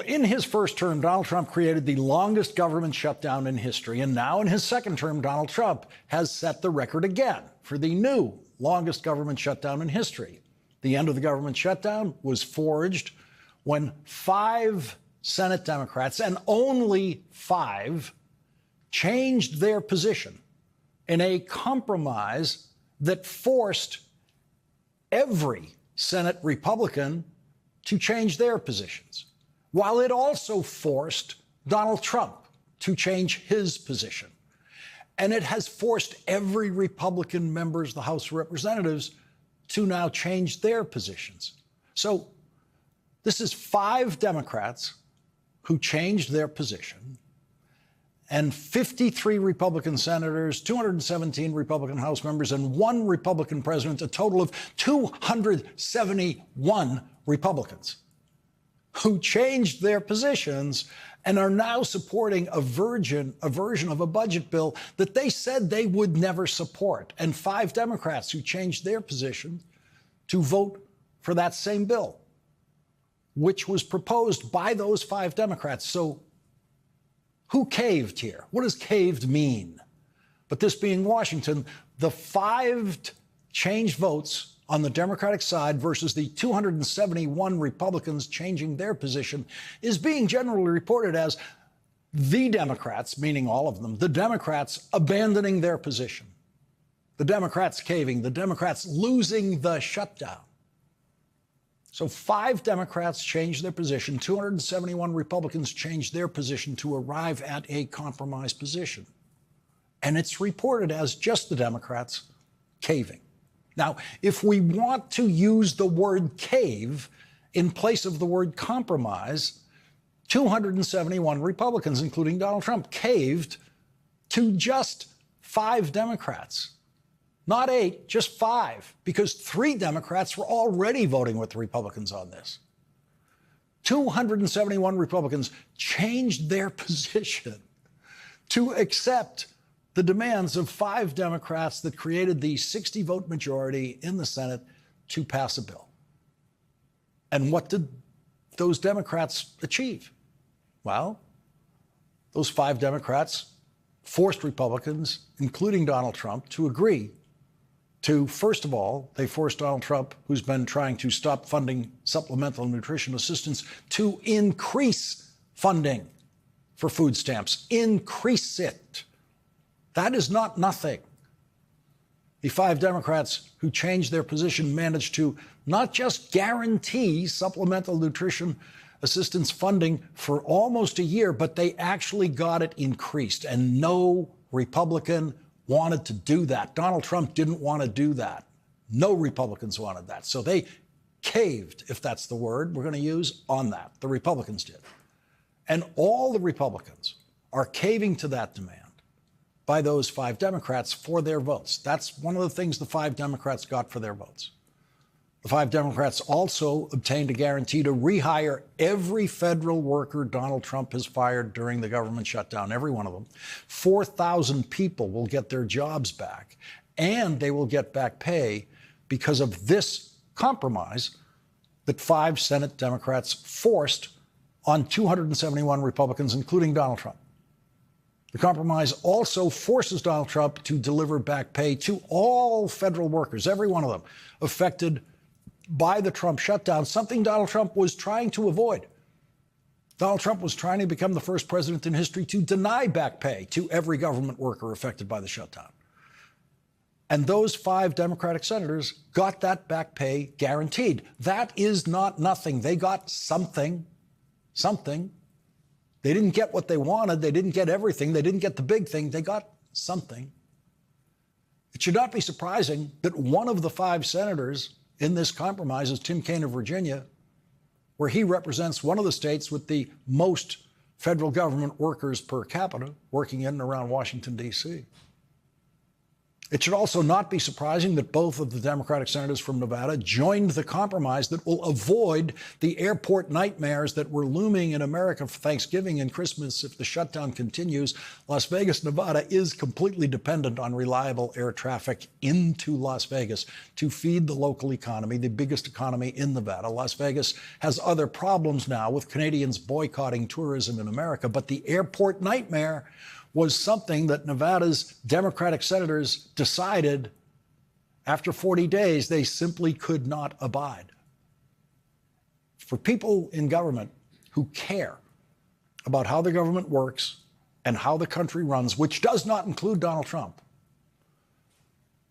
In his first term, Donald Trump created the longest government shutdown in history. And now in his second term, Donald Trump has set the record again for the new longest government shutdown in history. The end of the government shutdown was forged when 5 Senate Democrats, and only 5, changed their position in a compromise that forced every Senate Republican to change their positions, while it also forced Donald Trump to change his position. And it has forced every Republican member of the House of Representatives to now change their positions. So this is 5 Democrats who changed their position, and 53 Republican senators, 217 Republican House members, and 1 Republican president, a total of 271 Republicans who changed their positions and are now supporting a version of a budget bill that they said they would never support, and 5 Democrats who changed their position to vote for that same bill, which was proposed by those 5 Democrats. So who caved here? What does caved mean? But this being Washington, the 5 changed votes on the Democratic side versus the 271 Republicans changing their position is being generally reported as the Democrats, meaning all of them, the Democrats abandoning their position, the Democrats caving, the Democrats losing the shutdown. So 5 Democrats changed their position, 271 Republicans changed their position to arrive at a compromise position. And it's reported as just the Democrats caving. Now, if we want to use the word cave in place of the word compromise, 271 Republicans, including Donald Trump, caved to just 5 Democrats. Not 8, just 5, because 3 Democrats were already voting with the Republicans on this. 271 Republicans changed their position to accept the demands of 5 Democrats that created the 60-vote majority in the Senate to pass a bill. And what did those Democrats achieve? Well, those 5 Democrats forced Republicans, including Donald Trump, to agree to, first of all, they forced Donald Trump, who's been trying to stop funding supplemental nutrition assistance, to increase funding for food stamps. Increase it. That is not nothing. The 5 Democrats who changed their position managed to not just guarantee supplemental nutrition assistance funding for almost a year, but they actually got it increased. And no Republican wanted to do that. Donald Trump didn't want to do that. No Republicans wanted that. So they caved, if that's the word we're going to use, on that. The Republicans did. And all the Republicans are caving to that demand by those 5 Democrats for their votes. That's one of the things the 5 Democrats got for their votes. The 5 Democrats also obtained a guarantee to rehire every federal worker Donald Trump has fired during the government shutdown, every one of them. 4,000 people will get their jobs back, and they will get back pay because of this compromise that 5 Senate Democrats forced on 271 Republicans, including Donald Trump. The compromise also forces Donald Trump to deliver back pay to all federal workers, every one of them, affected by the Trump shutdown, something Donald Trump was trying to avoid. Donald Trump was trying to become the first president in history to deny back pay to every government worker affected by the shutdown. And those 5 Democratic senators got that back pay guaranteed. That is not nothing. They got something. They didn't get what they wanted. They didn't get everything. They didn't get the big thing. They got something. It should not be surprising that one of the 5 senators in this compromise is Tim Kaine of Virginia, where he represents one of the states with the most federal government workers per capita working in and around Washington, D.C. It should also not be surprising that both of the Democratic senators from Nevada joined the compromise that will avoid the airport nightmares that were looming in America for Thanksgiving and Christmas if the shutdown continues. Las Vegas, Nevada is completely dependent on reliable air traffic into Las Vegas to feed the local economy, the biggest economy in Nevada. Las Vegas has other problems now with Canadians boycotting tourism in America, but the airport nightmare was something that Nevada's Democratic senators decided after 40 days they simply could not abide. For people in government who care about how the government works and how the country runs, which does not include Donald Trump,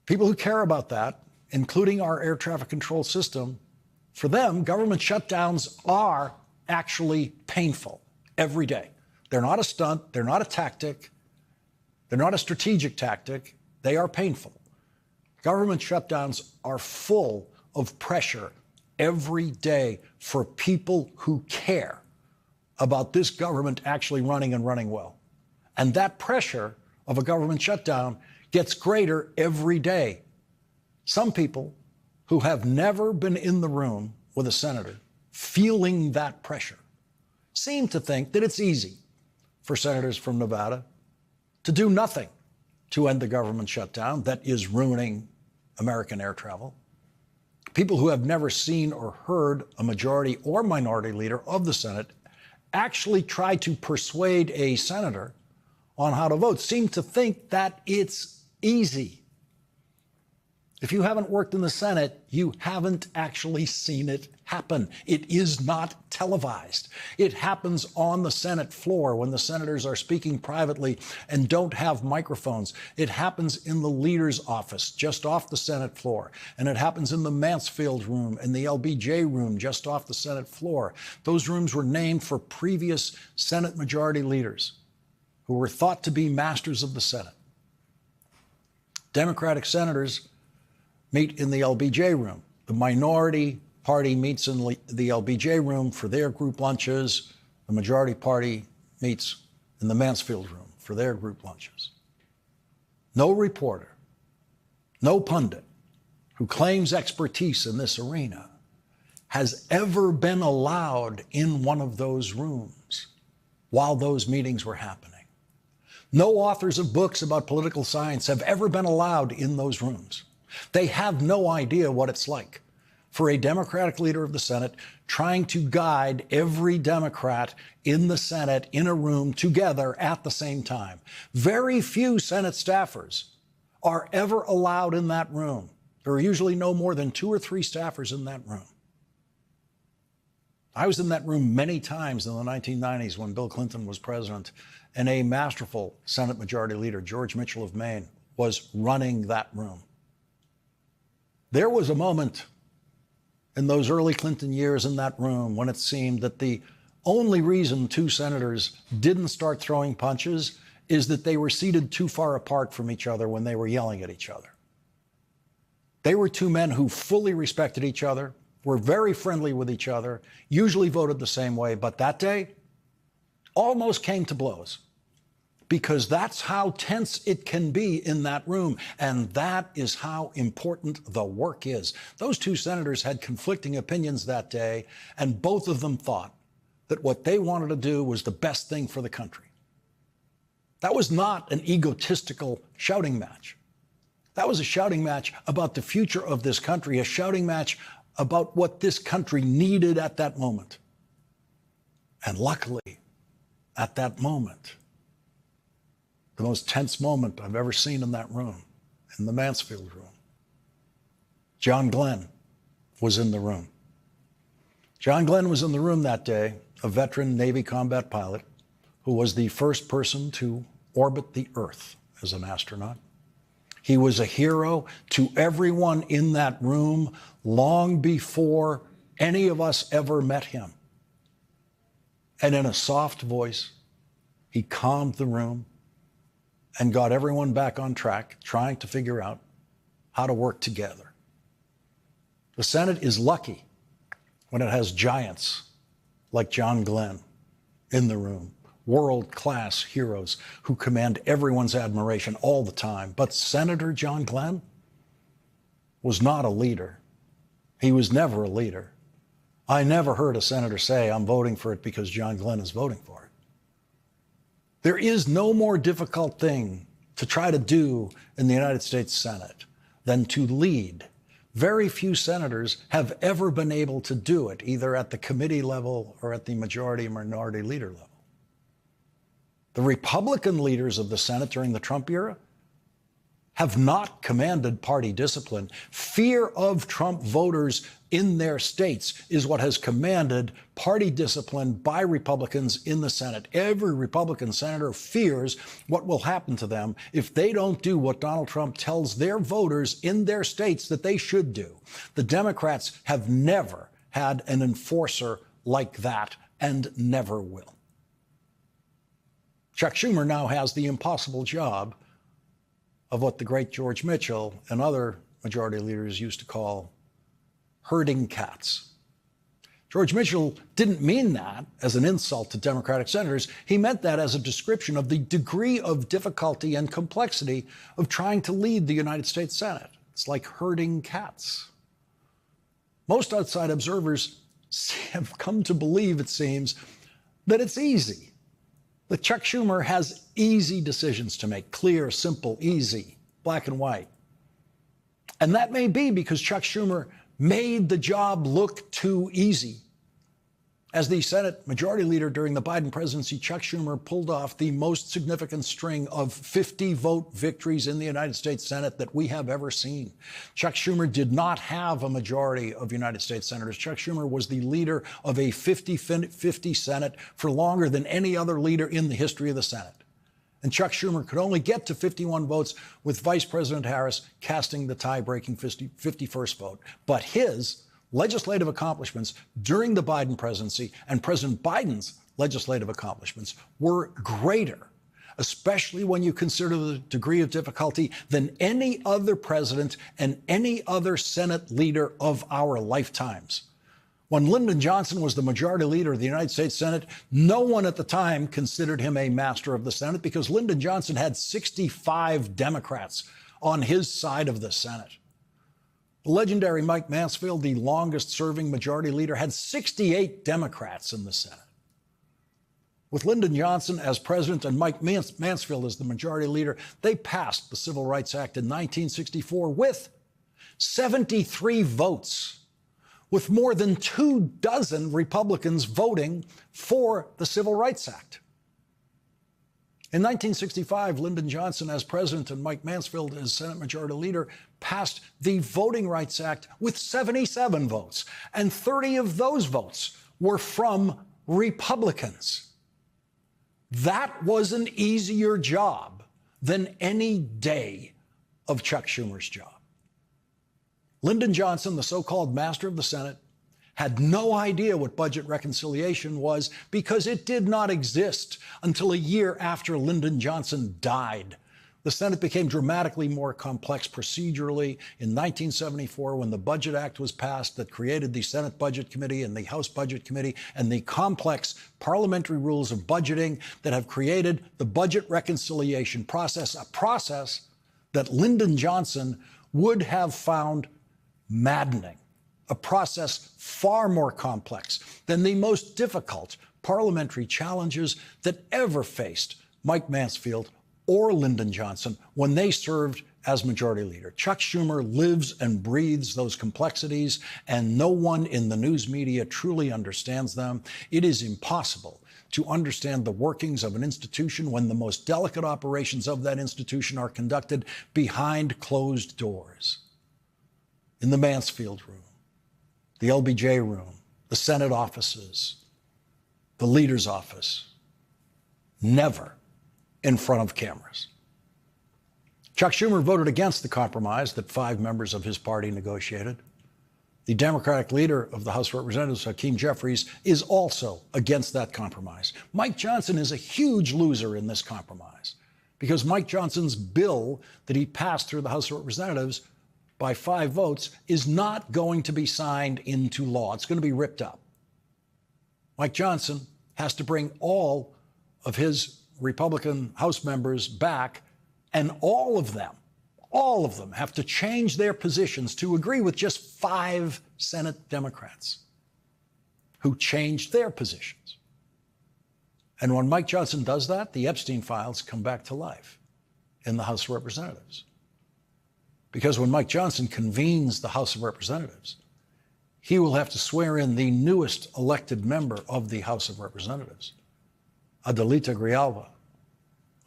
people who care about that, including our air traffic control system, for them, government shutdowns are actually painful every day. They're not a stunt. They're not a tactic. They're not a strategic tactic. They are painful. Government shutdowns are full of pressure every day for people who care about this government actually running and running well. And that pressure of a government shutdown gets greater every day. Some people who have never been in the room with a senator feeling that pressure seem to think that it's easy for senators from Nevada to do nothing to end the government shutdown that is ruining American air travel. People who have never seen or heard a majority or minority leader of the Senate actually try to persuade a senator on how to vote seem to think that it's easy. If you haven't worked in the Senate, you haven't actually seen it happen. It is not televised. It happens on the Senate floor when the senators are speaking privately and don't have microphones. It happens in the leader's office just off the Senate floor. And it happens in the Mansfield room and the LBJ room just off the Senate floor. Those rooms were named for previous Senate majority leaders who were thought to be masters of the Senate. Democratic senators meet in the LBJ room. The minority party meets in the LBJ room for their group lunches. The majority party meets in the Mansfield room for their group lunches. No reporter, no pundit who claims expertise in this arena has ever been allowed in one of those rooms while those meetings were happening. No authors of books about political science have ever been allowed in those rooms. They have no idea what it's like for a Democratic leader of the Senate trying to guide every Democrat in the Senate in a room together at the same time. Very few Senate staffers are ever allowed in that room. There are usually no more than 2 or 3 staffers in that room. I was in that room many times in the 1990s when Bill Clinton was president, and a masterful Senate Majority Leader, George Mitchell of Maine, was running that room. There was a moment in those early Clinton years in that room when it seemed that the only reason 2 senators didn't start throwing punches is that they were seated too far apart from each other when they were yelling at each other. They were 2 men who fully respected each other, were very friendly with each other, usually voted the same way, but that day almost came to blows. Because that's how tense it can be in that room. And that is how important the work is. Those 2 senators had conflicting opinions that day, and both of them thought that what they wanted to do was the best thing for the country. That was not an egotistical shouting match. That was a shouting match about the future of this country, a shouting match about what this country needed at that moment. And luckily, at that moment, the most tense moment I've ever seen in that room, in the Mansfield room, John Glenn was in the room. John Glenn was in the room that day, a veteran Navy combat pilot who was the first person to orbit the Earth as an astronaut. He was a hero to everyone in that room long before any of us ever met him. And in a soft voice, he calmed the room and got everyone back on track, trying to figure out how to work together. The Senate is lucky when it has giants like John Glenn in the room, world-class heroes who command everyone's admiration all the time. But Senator John Glenn was not a leader. He was never a leader. I never heard a senator say, I'm voting for it because John Glenn is voting for it. There is no more difficult thing to try to do in the United States Senate than to lead. Very few senators have ever been able to do it, either at the committee level or at the majority and minority leader level. The Republican leaders of the Senate during the Trump era have not commanded party discipline. Fear of Trump voters in their states is what has commanded party discipline by Republicans in the Senate. Every Republican senator fears what will happen to them if they don't do what Donald Trump tells their voters in their states that they should do. The Democrats have never had an enforcer like that and never will. Chuck Schumer now has the impossible job of what the great George Mitchell and other majority leaders used to call herding cats. George Mitchell didn't mean that as an insult to Democratic senators. He meant that as a description of the degree of difficulty and complexity of trying to lead the United States Senate. It's like herding cats. Most outside observers have come to believe, it seems, that it's easy. That Chuck Schumer has easy decisions to make, clear, simple, easy, black and white. And that may be because Chuck Schumer made the job look too easy. As the Senate Majority Leader during the Biden presidency, Chuck Schumer pulled off the most significant string of 50-vote victories in the United States Senate that we have ever seen. Chuck Schumer did not have a majority of United States senators. Chuck Schumer was the leader of a 50-50 Senate for longer than any other leader in the history of the Senate. And Chuck Schumer could only get to 51 votes with Vice President Harris casting the tie-breaking 51st vote. But his legislative accomplishments during the Biden presidency and President Biden's legislative accomplishments were greater, especially when you consider the degree of difficulty than any other president and any other Senate leader of our lifetimes. When Lyndon Johnson was the majority leader of the United States Senate, no one at the time considered him a master of the Senate because Lyndon Johnson had 65 Democrats on his side of the Senate. The legendary Mike Mansfield, the longest-serving majority leader, had 68 Democrats in the Senate. With Lyndon Johnson as president and Mike Mansfield as the majority leader, they passed the Civil Rights Act in 1964 with 73 votes, with more than 24 Republicans voting for the Civil Rights Act. In 1965, Lyndon Johnson as president and Mike Mansfield as Senate Majority Leader passed the Voting Rights Act with 77 votes, and 30 of those votes were from Republicans. That was an easier job than any day of Chuck Schumer's job. Lyndon Johnson, the so-called master of the Senate, had no idea what budget reconciliation was because it did not exist until a year after Lyndon Johnson died. The Senate became dramatically more complex procedurally in 1974 when the Budget Act was passed that created the Senate Budget Committee and the House Budget Committee and the complex parliamentary rules of budgeting that have created the budget reconciliation process, a process that Lyndon Johnson would have found maddening, a process far more complex than the most difficult parliamentary challenges that ever faced Mike Mansfield or Lyndon Johnson when they served as majority leader. Chuck Schumer lives and breathes those complexities, and no one in the news media truly understands them. It is impossible to understand the workings of an institution when the most delicate operations of that institution are conducted behind closed doors. In the Mansfield room, the LBJ room, the Senate offices, the leader's office, never in front of cameras. Chuck Schumer voted against the compromise that 5 members of his party negotiated. The Democratic leader of the House of Representatives, Hakeem Jeffries, is also against that compromise. Mike Johnson is a huge loser in this compromise because Mike Johnson's bill that he passed through the House of Representatives by 5 votes is not going to be signed into law. It's going to be ripped up. Mike Johnson has to bring all of his Republican House members back, and all of them have to change their positions to agree with just 5 Senate Democrats who changed their positions. And when Mike Johnson does that, the Epstein files come back to life in the House of Representatives. Because when Mike Johnson convenes the House of Representatives, he will have to swear in the newest elected member of the House of Representatives, Adelita Grijalva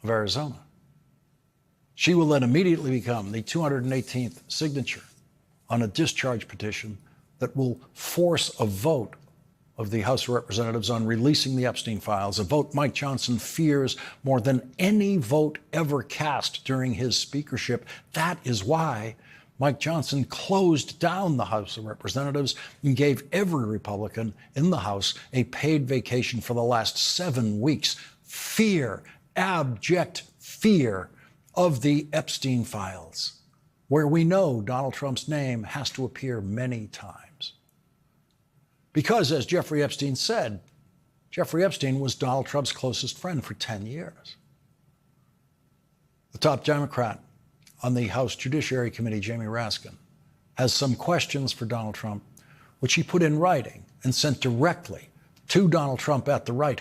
of Arizona. She will then immediately become the 218th signature on a discharge petition that will force a vote of the House of Representatives on releasing the Epstein files, a vote Mike Johnson fears more than any vote ever cast during his speakership. That is why Mike Johnson closed down the House of Representatives and gave every Republican in the House a paid vacation for the last 7 weeks. Fear, abject fear of the Epstein files, where we know Donald Trump's name has to appear many times. Because, as Jeffrey Epstein said, Jeffrey Epstein was Donald Trump's closest friend for 10 years. The top Democrat on the House Judiciary Committee, Jamie Raskin, has some questions for Donald Trump, which he put in writing and sent directly to Donald Trump at the White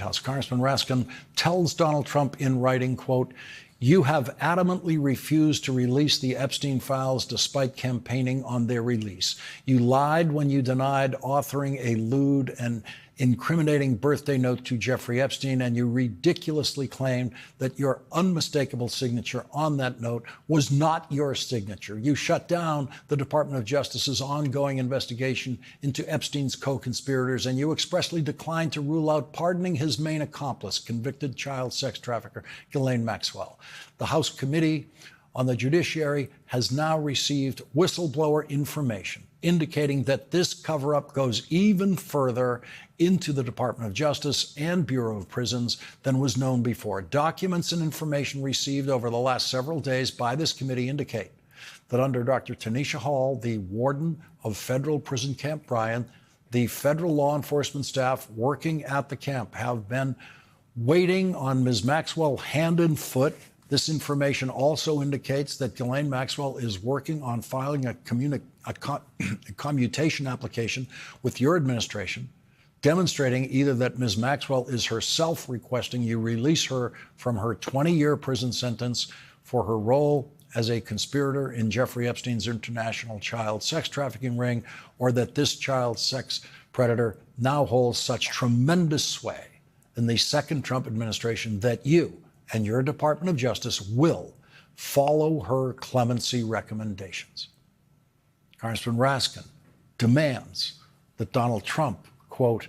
House. Congressman Raskin tells Donald Trump in writing, quote, "You have adamantly refused to release the Epstein files despite campaigning on their release. You lied when you denied authoring a lewd and incriminating birthday note to Jeffrey Epstein, and you ridiculously claimed that your unmistakable signature on that note was not your signature. You shut down the Department of Justice's ongoing investigation into Epstein's co-conspirators, and you expressly declined to rule out pardoning his main accomplice, convicted child sex trafficker Ghislaine Maxwell. The House Committee on the Judiciary has now received whistleblower information indicating that this cover-up goes even further into the Department of Justice and Bureau of Prisons than was known before. Documents and information received over the last several days by this committee indicate that under Dr. Tanisha Hall, the warden of federal prison Camp Bryan, the federal law enforcement staff working at the camp have been waiting on Ms. Maxwell hand and foot. This information also indicates that Ghislaine Maxwell is working on filing a commutation application with your administration, demonstrating either that Ms. Maxwell is herself requesting you release her from her 20-year prison sentence for her role as a conspirator in Jeffrey Epstein's international child sex trafficking ring, or that this child sex predator now holds such tremendous sway in the second Trump administration that you and your Department of Justice will follow her clemency recommendations. Congressman Raskin demands that Donald Trump, quote,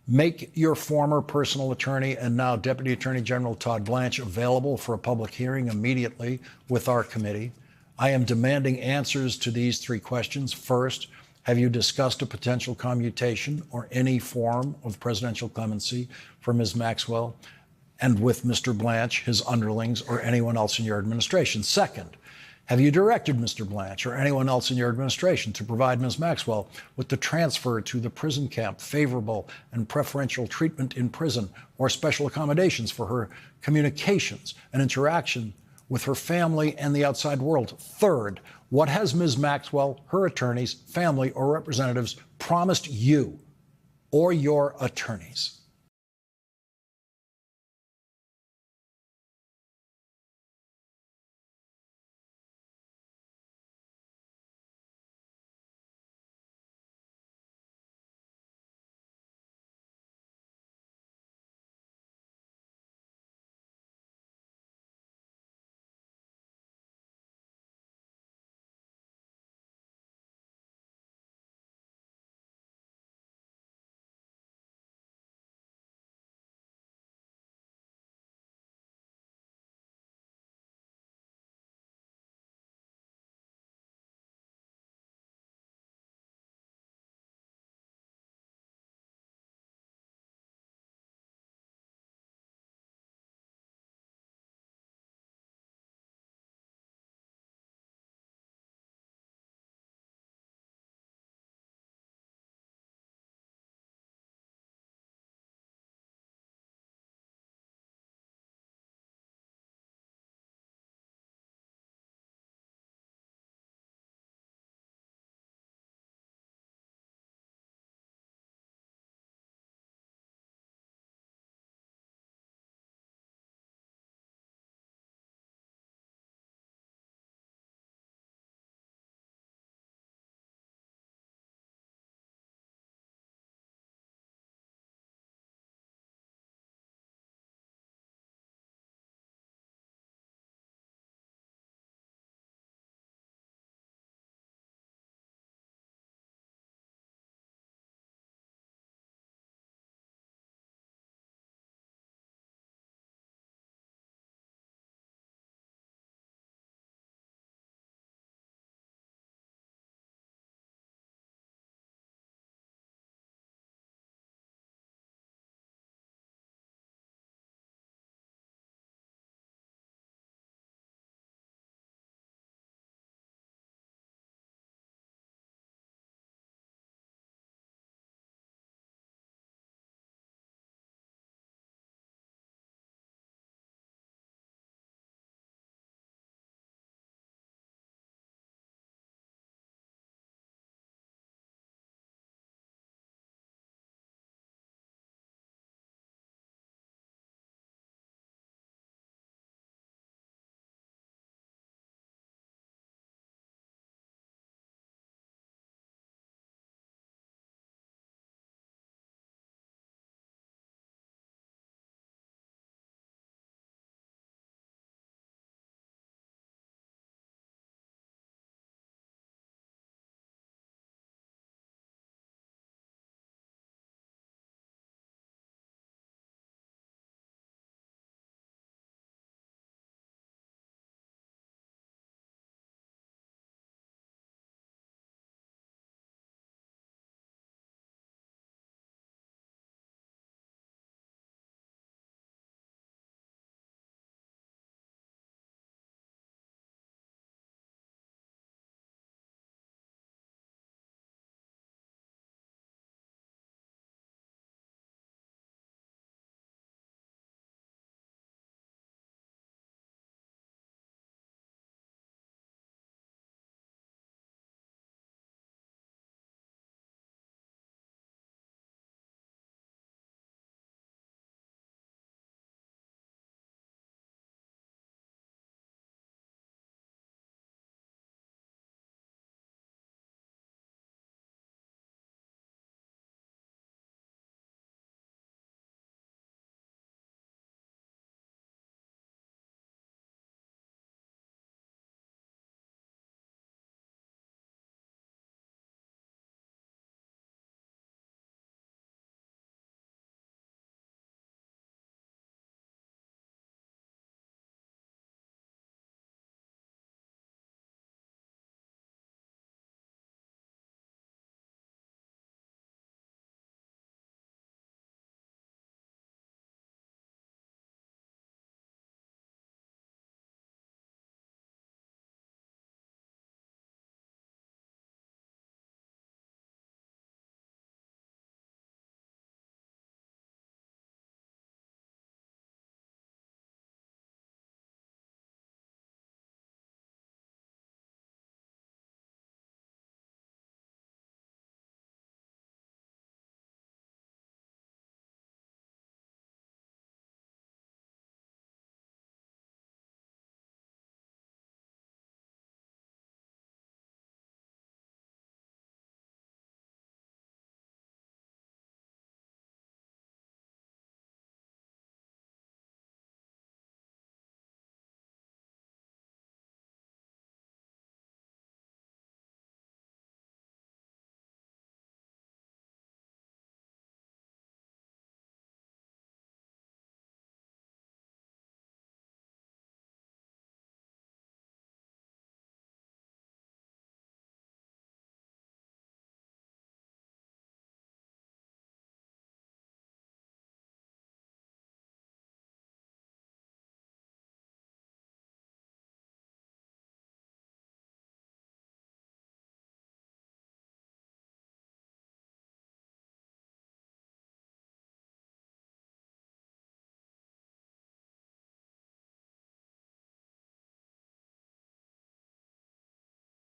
make your former personal attorney and now Deputy Attorney General Todd Blanche available for a public hearing immediately with our committee. I am demanding answers to these 3 questions. First, have you discussed a potential commutation or any form of presidential clemency for Ms. Maxwell and with Mr. Blanche, his underlings, or anyone else in your administration? Second, have you directed Mr. Blanche or anyone else in your administration to provide Ms. Maxwell with the transfer to the prison camp, favorable and preferential treatment in prison, or special accommodations for her communications and interaction with her family and the outside world? Third, what has Ms. Maxwell, her attorneys, family, or representatives promised you or your attorneys?